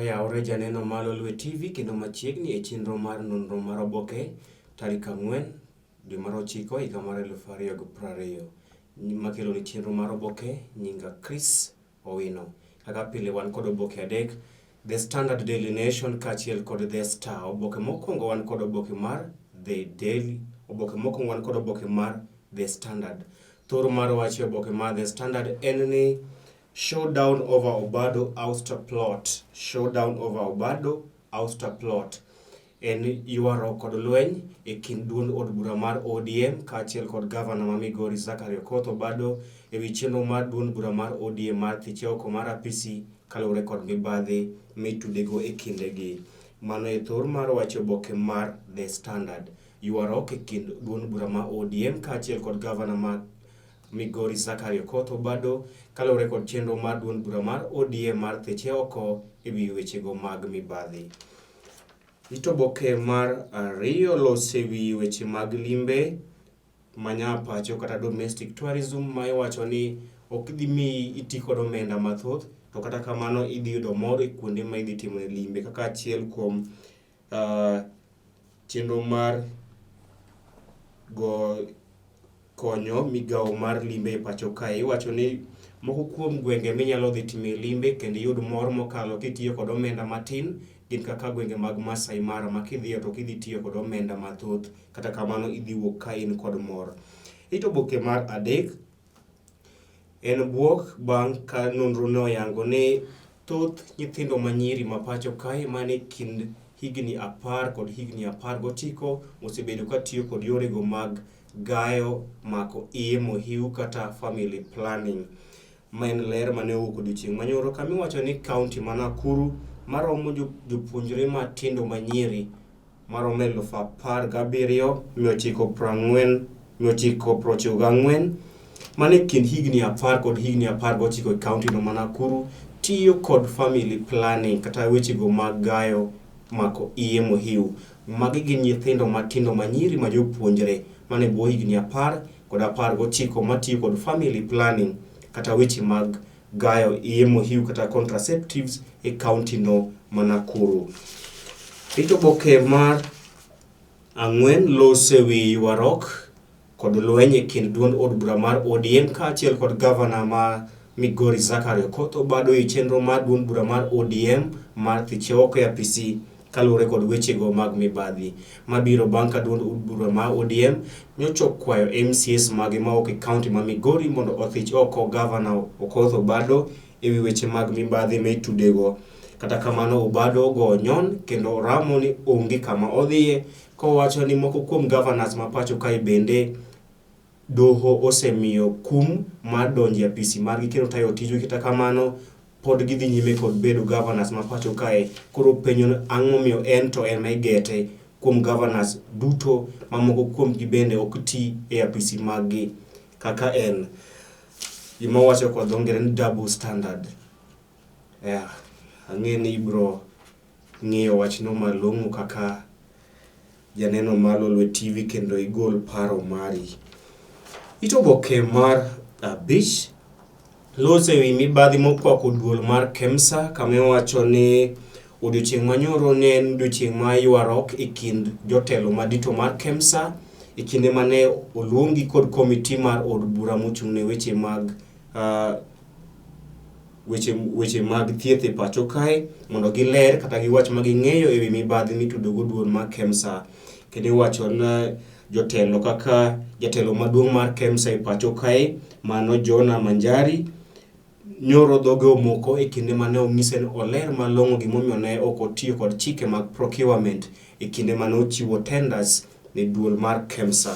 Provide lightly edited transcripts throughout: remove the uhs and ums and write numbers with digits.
Oyaore janeno mar Lolwe Tv kendo machiegni e chenro mar nonro mar Oboke tarik 4 dwe mar 9 higa mar 2020. Makelo ni chenro mar Oboke nyinga Chris Owino. Kaka pile wan kod oboke adek, The Standard Daily Nation kachiel kod The Star. Oboke mokwongo wan kod oboke mar The Daily, oboke mokwongo wan kod oboke mar The Standard. Thoro mar wach oboke mar The Standard en ni showdown over Obado ouster plot. Showdown over Obado ouster plot. En yuaro kod lweny e kind duond od bura mar ODM kachiel kod gavana ma Migori Zachary Okoth Obado e wi chenro mar duond bura mar ODM mar thiche oko mar apisi kaluwore kod mibadhi mitudego e kindegi. Mano e thor mar wach oboke mar The Standard. Yuaro e kind duond bura mar ODM kachiel kod gavana ma Migori Zachary Okoth Obado kaluwore kod chenro mar duond bura mar ODM mar thiche oko e wi wechego mag mibadhi. Oboke mar ariyo lose wi weche mag limbe manya pacho kata domestic tourism ma iwacho ni ok dhi mi iti kod omenda mathoth, to kata kamano idhi yudo mor e kuonde ma idhi timo limbe kaka achiel kuom chenro mar go konyo migawo mar limbe e pacho kae. Iwacho ni moko kuom gwenge minyalo dhi time limbe kendo yud mor mokalo kitiyo kod omenda matin gin kaka gwenge mag Masai Mara ma kidhiyo to kidhi tiyo kod omenda mathoth, kata kamano idhi wuok ka in kod mor. Oboke mar adek en buok bang' ka nonro ne oyango ni thoth nyithindo manyiri ma pacho kae mane kind higni 10 kod higni 19 osebedo ka tiyo kod yorego mag gayo mako iye mohiu kata family planning. Ma en ler mane owuok odiochieng' manyoro kamiwacho ni kaunti ma Nakuru maromo jopuonjre matindo manyiri maromo 17,994 mane kind higni 10 kod higni 19 e kaunti no ma Nakuru tiyo kod family planning kata wechego mag gayo mako iye mohiu. Magi gin nyithindo matindo manyiri ma jopuonjre mane bwo higni 10 kod 19 matiyo kod family planning kata weche mag gayo iye mohiu kata contraceptives e kaunti no ma Nakuru. Oboke mar 4 lose wi yuarok kod lweny e kind duond od bura mar ODM kachiel kod gavana ma Migori Zachary Okoth Obado e chenro mar duond bura mar ODM mar thiche oko e apisi kaluwore kod wechego mag mibadhi. Mabiro bang' ka duond od bura mar ODM nyocho kwayo MCS mage maok e kaunti ma Migori mondo othich oko gavana Okoth Obado e wi weche mag mibadhi mitudego. Kata kamano Obado go nyon kendo ramo ni onge kama odhiye, kowacho ni moko kuom governors ma pacho kae bende doho osemiyo kum mar donjo e apisi margi kendo tayo tijgi. Kata kamano pod gidhi nyime kod bedo governors ma pacho kae. Koro penjo ang'o miyo en to en igete kuom governors duto mamoko kuom gi bende ok ti e apisi maggi kaka en. Gima wacho kod dho ngere ni double standard. Ang'e ni ibro ng'iyo wachno malong'o kaka janeno mar Lolwe TV kendo igol paro mari. Oboke mar 5 lose wi mibadhi mokwako duol mar KEMSA kamiwacho ni odiochieng' manyoro ne en odiochieng' ma yuarok e kind jotelo madito mar KEMSA e kinde mane oluongi kod komiti mar od bura mochung' ne weche mag thieth e pacho kae mondo giler kata giwach maging'eyo e wi mibadhi mitudogo duol mar KEMSA. Kendo iwacho na jotelo kaka jatelo maduong' mar KEMSA e pacho kae mano Jona Manjari nyoro dhoge omoko e kinde mane ong'ise ni oler malong'o gimomiyo ne ok otiyo kod chike mag procurement e kinde mane ochiwo tenders ne duol mar KEMSA.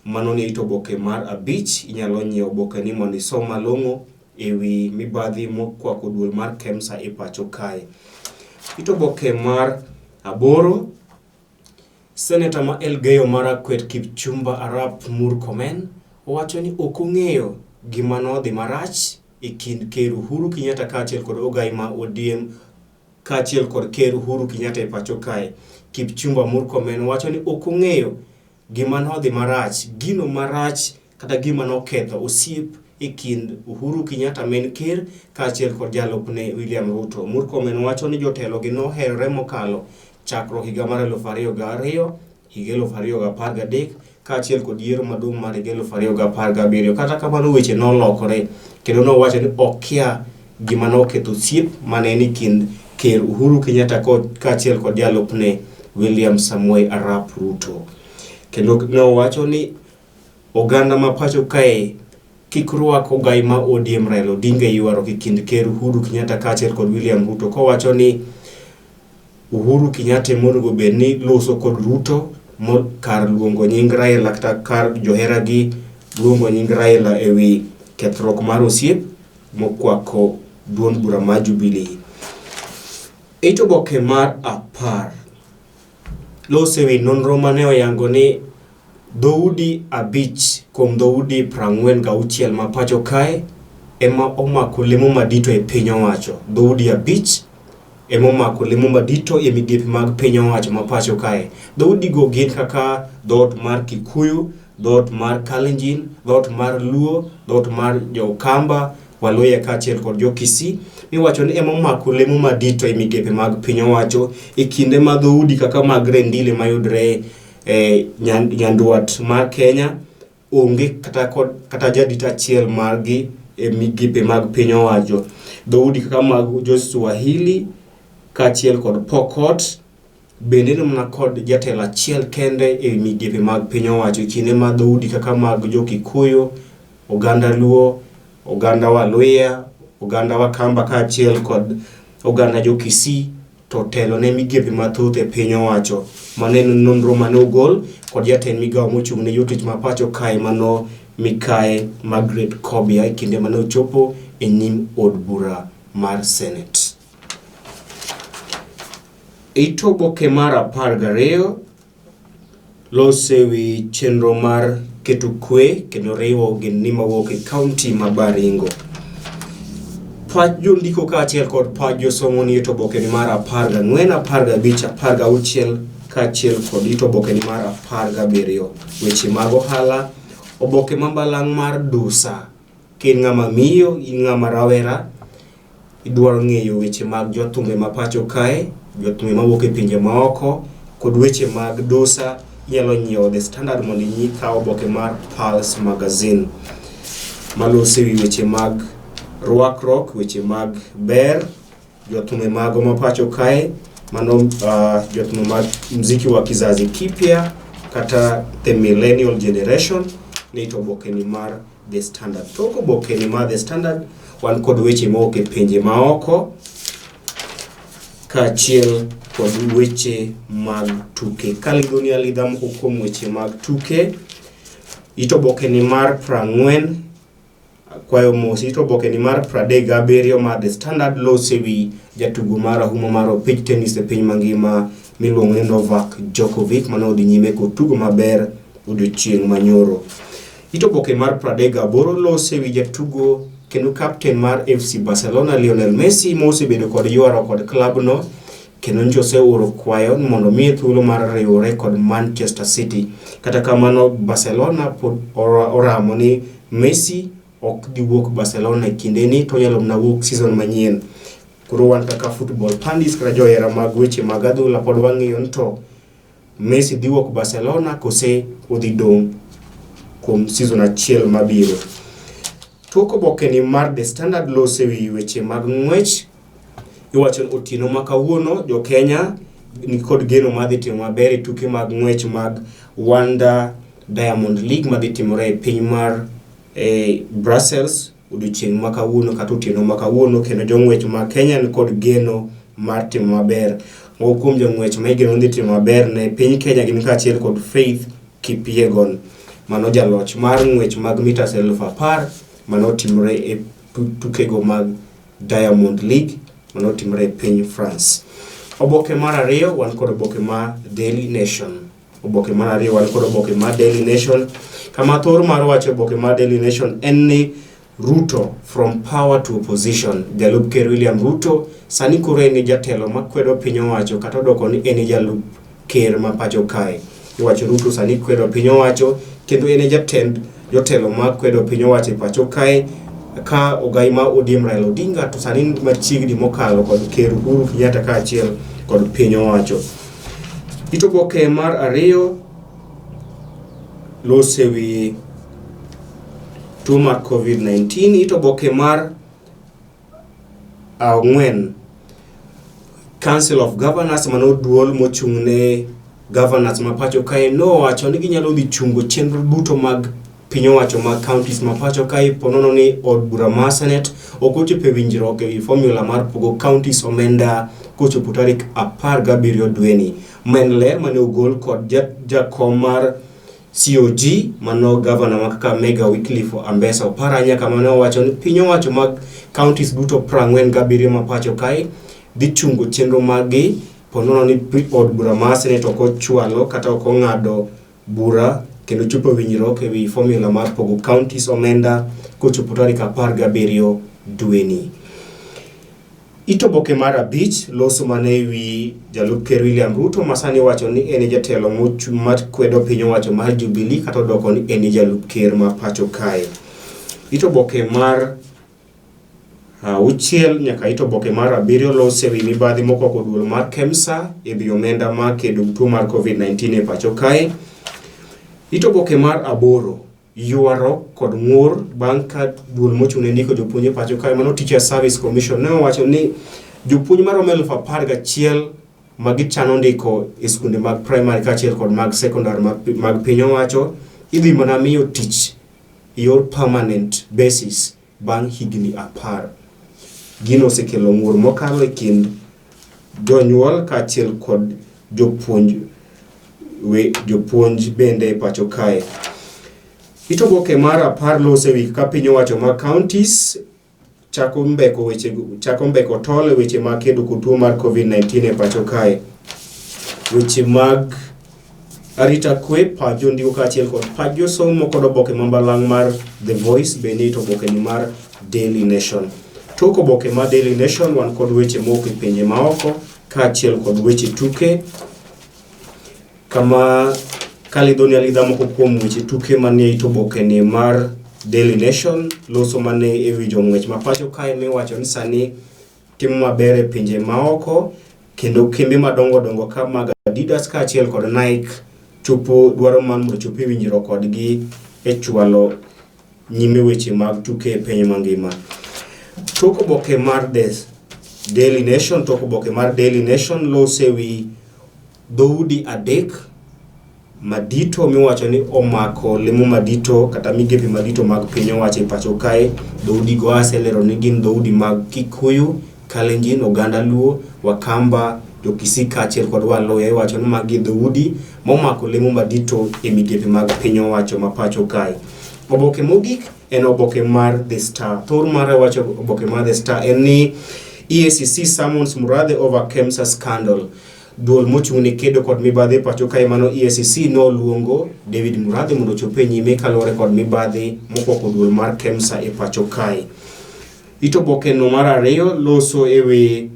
Mano ni oboke mar 5 inyalo nyiewo oboke ni mondo isom malong'o e wi mibadhi mokwako duol mar KEMSA e pacho kae. Oboke mar 8 Senator ma Elgeyo Marakwet Kipchumba Arap Murkomen owacho ni ok ong'eyo gima nodhi marach e kind Ker Uhuru Kenyatta kachiel kod ogai ma ODM kachiel kod Ker Uhuru Kenyatta e pacho kae. Kipchumba Murkomen wacho ni ok ong'eyo gima nodhi marach, gino marach kata gima noketho osiep kind Uhuru Kenyatta men ker kaachiel kod jalupne William Ruto. Murkomen wacho ni jotelo gi noherore mokalo chakruok higa mar 2002, higa 2013 kaachiel kod yiero maduong' mar higa 2017. Kata kamano weche nolokore kendo nowacho ni okia gima noketho osiep mane ni kind ker Uhuru Kenyatta kaachiel kod jalupne William Samoei Arap Ruto. Kendo nowacho ni oganda ma pacho kae kik rwako gai ma ODM Raila Odinga yuaro kind ker Uhuru Kenyatta kaachiel kod William Ruto, kowacho ni Uhuru Kenyatta monego bed ni loso kod Ruto kar luongo nying Raila kata kar johera gi luongo nying Raila ewi kethruok mar osiep mokwako duond bura ma Jubilee. Ito Oboke mar 10 lose wi nonro mane oyango ni dhoudi 5 kuom dhoudi 46 ma pacho kae ema omako lemo madito e piny owacho. Dhoudi 5 ema omako lemo madito e migepe mag piny owacho ma pacho kae. Dhoudi go gin kaka dhoot mar Kikuyu, dhoot mar Kalenjin, dhoot mar Luo, dhoot mar Jokamba, Waluya kaachiel kod Jo-Kisii. Miwacho ni ema omako lemo madito e migepe mag piny owacho e kinde ma dhoudi kaka mag Rendile mayudre nyanduat mar Kenya onge kata jadit achiel margi e migepe mag piny owacho. Dhoudi kaka mag Jo-Swahili kaachiel kod Pokot bende mana kod jatelo achiel kende e migepe mag piny owacho. Kinde ma dhoudi kaka mag Jo-Kikuyu, oganda Luo, oganda Waluya, oganda Wakamba kaachiel kod oganda Jo-Kisii to telo ne migepe mathoth e piny owacho. Mane nonro mane ogol kod jatend migawo mochung' ne jotich ma pacho kae mano Mikae Margaret Kobia e kinde mane ochopo e nyim od bura mar Senate. Ito Oboke mar 12 lose wi chenro mar keto kwe kendo riwo ogendni mawuok e kaunti ma Baringo. Pach jondiko kaachiel kod pach josomo ni Ito Oboke mar 14, 15, 16 kaachiel kod Ito Oboke mar 17. Weche mag ohala. Oboke mambalang' mar Dusa. Kin ng'ama miyo, ng'ama rawera, idwaro ng'eyo weche mag jothumbe ma pacho kae, jothumbe mawuok e pinje maoko kod weche mag Dusa. Inyalo nyiewo The Standard mondo inyikaw oboke mar Pulse Magazine malose wi weche mag rwakruok, weche mag ber, jothumbe mago ma pacho kae mano jothumbe mag muziki wa kizazi kipya kata the millennial generation ni Ito Oboke mar The Standard. Tok oboke mar The Standard wan kod weche mawuok e pinje maoko kaachiel kod weche mag tuke. Kalingoni alidha moko kuom weche mag tuke. Ito Oboke mar 40 kwayo mos. Ito Oboke mar 37 mar The Standard lose wi jatugo mar ahuma mar opich tennis e piny mangima miluongo ni Novak Djokovic mane odhi nyime kod tugo maber odiochieng' manyoro. Ito Oboke mar 38 lose wi jatugo kendo captain mar FC Barcelona Lionel Messi mosebedo kod ywaro kod klabno kendo njose oro kwayo mondo miye thuolo mar riwore kod Manchester City. Kata kamano Barcelona pod oramo ni Messi ok di wuok Barcelona e kinde ni to nyalo mna wuok season manyien. Koro wan kaka football pandis kata johera mag weche mag adhula pod wang'iyo to Messi di wuok Barcelona kose odhi dong' kuom season achiel mabiro. Tok oboke mar The Standard lose wi weche mag ng'wech. Iwacho otieno ma kawuono jo Kenya ni kod geno madhi timo maber e tuke mag ng'wech mag Wanda Diamond League madhi timore e piny mar Brussels odiochieng' ma kawuono kata otieno ma kawuono, kendo jong'wech ma Kenya ni kod geno mar timo maber. Moko kuom jong'wech ma igeno dhi timo maber ne piny Kenya gin kaachiel kod Faith Kipyegon mano jaloch mar ng'wech mag mita 10,000 mano timore e tukego mag Diamond League mano timore e piny France. Oboke mar 2 wan kod oboke mar Daily Nation. Oboke mar 2 wan kod oboke mar Daily Nation kama thor mar wacho oboke mar Daily Nation en ni Ruto from power to opposition. Jalup Ker William Ruto sani koro en jatelo makwedo piny owacho kata odoko ni en jalup ker ma pacho kae. Iwacho Ruto sani kwedo piny owacho kendo en jatend jotelo mag kwedo piny owacho e pacho kae ka ogai ma ODM Raila Odinga to sani machiegni mokalo kod ker Uhuru Kenyatta kaachiel kod piny owacho. Ito oboke mar ariyo lose wi tuo mar COVID-19. Ito oboke mar ang'wen, Council of Governors mano duol mochung'ne governors ma pacho kae nowacho ni ginyalo dhi chungo chenro duto mag piny owacho mag counties ma pacho kae ponono ni od bura mar Senate okochopo winjruok e formula mar pogo counties omenda kochopo tarik 17 dweni. Ler mane ogol kod jakom mar COG mano governor ma Kakamega Wycliffe Ambassa Oparanya kama ne owacho ni piny owacho mag counties duto 47 ma pacho kae dhi chungo chenro magi ponono ni od bura mar Senate okochwalo kata okong'ado bura kendo chopo winjruok e wi formula mar pogo counties omenda kochopo tarik 17 dweni. Ito oboke mar abich loso mane wi jalup ker William Ruto masani wacho ni en jatelo mar kwedo piny owacho mar Jubilee kata odoko ni en jalup ker ma pacho kae. Ito oboke mar auchiel nyaka ito oboke mar 7 lose wi mibadhi mokwako duol mar KEMSA e wi omenda ma kedo tuo mar COVID-19 e pacho kae. Ito oboke mar 8 yuaro kod ng'ur bang' ka duol mochung'ne ndiko jopuonj e pacho kae mano Teacher Service Commission ne owacho ni jopuonj mar 11,000 ma gichano ndiko e skunde mag primary kaachiel kod mag secondary mag piny owacho idhi mana miyo tich yor permanent basis bang' higni 10. Gino osekelo ng'ur mokalo e kind jonyuol kaachiel kod jopuonj bende e pacho kae. Ito oboke mar 10 lose wi ka piny owacho mag counties chako mbeko tole weche mag kedo kod tuo mar COVID-19 e pacho kae. Weche mag arita kwe pajo ndiko kaachiel kod pajo somo kod oboke mambalang' mar The Voice bende ito oboke ni mar Daily Nation. Tok oboke mar Daily Nation wan kod weche moko e pinje maoko kaachiel kod weche tuke kama kalidoni alidha moko kuom weche tuke manie ito oboke ni mar Daily Nation loso mane e wi jong'wech ma pacho kae miwacho ni sani timo maber e pinje maoko kendo kembe madongo ka mag Adidas kaachiel kod Nike chopo dwaro man mondo chopi winjruok kodgi e chwalo nyime weche mag tuke e piny mangima. Tok oboke mar Daily Nation lose wi dhoudi adek madito miwacho ni omako lemo madito kata migepe madito mag piny owacho e pacho kae. Dhoudi go aselero ni gin dhoudi mag Kikuyu, Kalenjin, Oganda Luo, Wakamba, Jokisii kaachiel kod Waluya. Iwacho ni magi dhoudi momako lemo madito e migepe mag piny owacho ma pacho kae. Oboke mogik en oboke mar The Star. Thor mare wacho oboke mar The Star en ni EACC summons Murathe over KEMSA scandal. Duol mochung'ne kedo kod mibadhi pacho kae mano EACC no luongo David Murathe mondo chope nyime kalore kod mibadhi mokwako duol mar KEMSA e pacho kae. Ito oboke no mar 2 loso e wi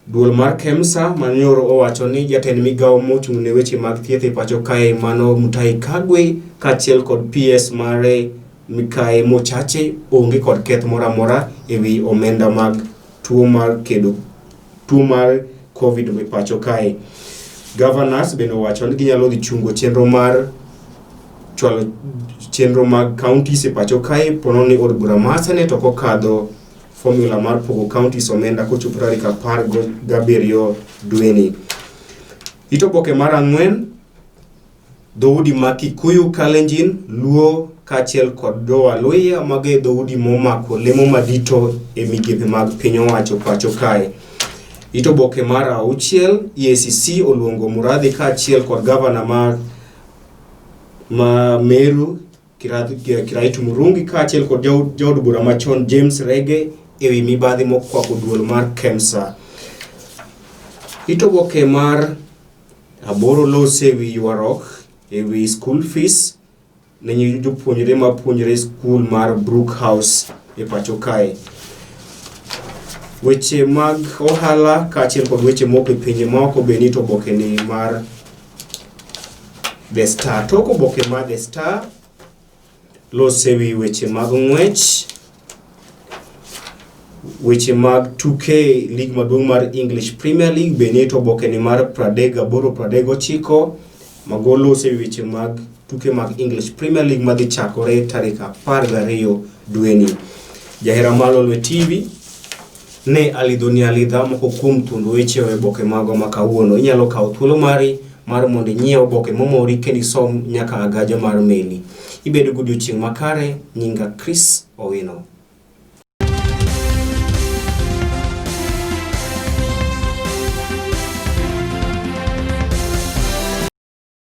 duol mar KEMSA manyoro owacho ni jatend migawo mochung'ne weche mag thieth e pacho kae mano Mutahi Kagwe kaachiel kod PS mare Mikae Mochache onge kod keth moramora e wi omenda mag tuo mar COVID e pacho kae. Governors bende owacho ni ginyalo dhi chungo chenro mag counties e pacho kae pono ni od bura mar Senate okokadho formula mar pogo counties omenda kochopo tarik 17 dweni. Ito oboke mar 4 dhoudi mag Kikuyu, Kalenjin, Luo kaachiel kod Waluya mage dhoudi momako lemo madito e migepe mag piny owacho pacho kae. Ito oboke mar 6 EACC oluongo Murathe kaachiel kod governor ma Meru Kiraitu Murungi kaachiel kod jaod bura machon James Rege e wi mibadhi mokwako duol mar KEMSA. Ito oboke mar 8 lose wi yuarok e wi school fees ne jopuonjre mapuonjre school mar Brook House e pacho kae. Weche mag ohala kaachiel kod weche moko e pinje maoko bende ito oboke ni mar The Star. Tok oboke mar The Star losewi weche mag ng'wech, weche mag tuke lig maduong' mar English Premier League benie to oboke ni mar 38-39 mago losewi weche mag tuke mag English Premier League madhi chakore tarik 12 dweni. Jahera mar Lolwe TV ne alidha moko kuom thuond weche e oboke mago ma kawuono. Inyalo kawo thuolo mari mar mondo inyiew oboke momori kendo isom nyaka agajo mar meli. Ibedo godiochieng' makare. Nyinga Chris Owino.